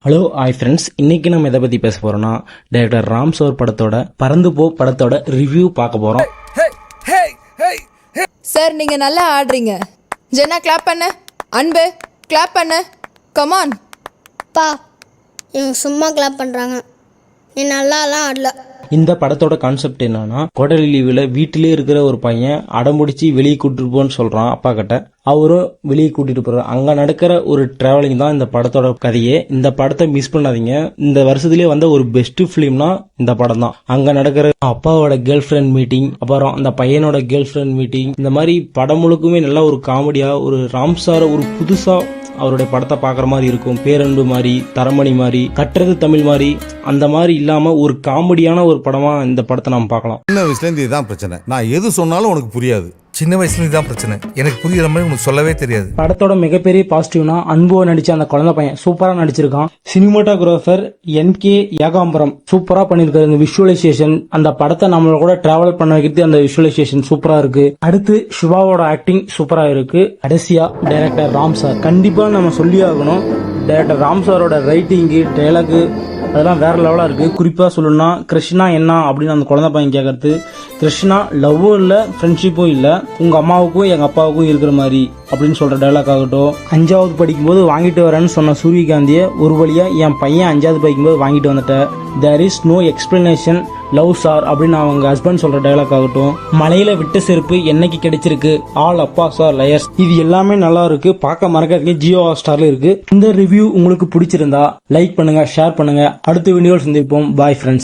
Hello hi friends, இன்னைக்கு நம்ம எதை பற்றி பேச போகிறோம்னா டைரக்டர் ராம் சோர் படத்தோட பறந்து போ படத்தோட ரிவ்யூ பார்க்க போகிறோம். சார் நீங்கள் நல்லா ஆடுறீங்க. ஜெனா கிளாப் பண்ண, அன்பு கிளாப் பண்ண, கமான். பா இவங்க சும்மா கிளாப் பண்ணுறாங்க, நீ நல்லாலாம் ஆடல. இந்த படத்தோட கான்செப்ட் என்னன்னா, கோடலி லீவில் வீட்டிலே இருக்கிற ஒரு பையன் அடம்பிடிச்சு வெளியே கூட்டிட்டு போன்னு சொல்றான் அப்பா கிட்ட. அவரும் வெளியே கூட்டிட்டு போறாரு. அங்க நடக்கிற ஒரு டிராவலிங் தான் இந்த படத்தோட கதையே. இந்த படத்தை மிஸ் பண்ணாதீங்க. இந்த வருஷத்துலயே வந்த ஒரு பெஸ்ட் பிலிம்னா இந்த படம் தான். அங்க நடக்கிற அப்பாவோட கேர்ள் ஃபிரெண்ட் மீட்டிங், அப்புறம் அந்த பையனோட கேர்ள் ஃபிரெண்ட் மீட்டிங், இந்த மாதிரி படம் முழுக்குமே நல்ல ஒரு காமெடியா, ஒரு ராம்சார ஒரு புதுசா அவருடைய படத்தை பாக்குற மாதிரி இருக்கும். பேரன்பு மாதிரி, தரமணி மாதிரி, கட்டுறது தமிழ் மாதிரி, அந்த மாதிரி இல்லாம ஒரு காமெடியான ஒரு படமா இந்த படத்தை நாம் பார்க்கலாம். சின்ன வயசுல இருந்து இதுதான் பிரச்சனை. நான் எது சொன்னாலும் உனக்கு புரியாது. சின்ன வயசுல இதுதான் பிரச்சனை, எனக்கு புரியுற மாதிரி உனக்கு சொல்லவே தெரியாது. படத்தோட மிகப்பெரிய பாசிட்டிவ்னா அன்புவ நடிச்ச அந்த குழந்தை பையன் சூப்பரா நடிச்சிருக்கான். சினிமாட்டோகிராஃபர் என்கே யாகாம்பரம் சூப்பரா பண்ணிருக்காரு. இந்த விஷுவலைசேஷன், அந்த படத்தை நம்மள கூட டிராவல் பண்ண வைக்கிறது அந்த விஷுவலைசேஷன் சூப்பரா இருக்கு. அடுத்து சிவாவோட ஆக்டிங் சூப்பரா இருக்கு. கடைசியா டைரக்டர் ராம் சார், கண்டிப்பா நம்ம சொல்லி ஆகணும், டைரக்டர் ராம் சாரோட ரைட்டிங்கு, டைலாக் அதெல்லாம் வேற லெவலா இருக்கு. குறிப்பா சொல்லணும்னா கிருஷ்ணா என்ன அப்படின்னு அந்த குழந்தை பையன் கேட்கறது, கிருஷ்ணா லவ்வும் இல்ல ஃப்ரெண்ட்ஷிப்பும் இல்ல, உங்க அம்மாவுக்கும் எங்க அப்பாவுக்கும் இருக்கிற மாதிரி அப்படின்னு சொல்ற டைலாக் ஆகட்டும். 5வது படிக்கும்போது வாங்கிட்டு வரேன்னு சொன்ன சூரியகாந்திய ஒரு வழியா என் பையன் 5வது படிக்கும்போது வாங்கிட்டு வந்துட்டேன். There is no explanation love sir அப்படின்னு அவங்க ஹஸ்பண்ட் சொல்ற டைலாக் ஆகட்டும். மலையில விட்ட செருப்பு என்னைக்கு கிடைச்சிருக்கு, ஆல் அப்பா சார் லயர்ஸ், இது எல்லாமே நல்லா இருக்கு. பார்க்க மறக்காதீங்க, ஜியோ ஹாட்ஸ்டார்ல இருக்கு. இந்த ரிவ்யூ உங்களுக்கு பிடிச்சிருந்தா லைக் பண்ணுங்க, ஷேர் பண்ணுங்க. அடுத்த வீடியோவில் சந்திப்போம். Bye friends.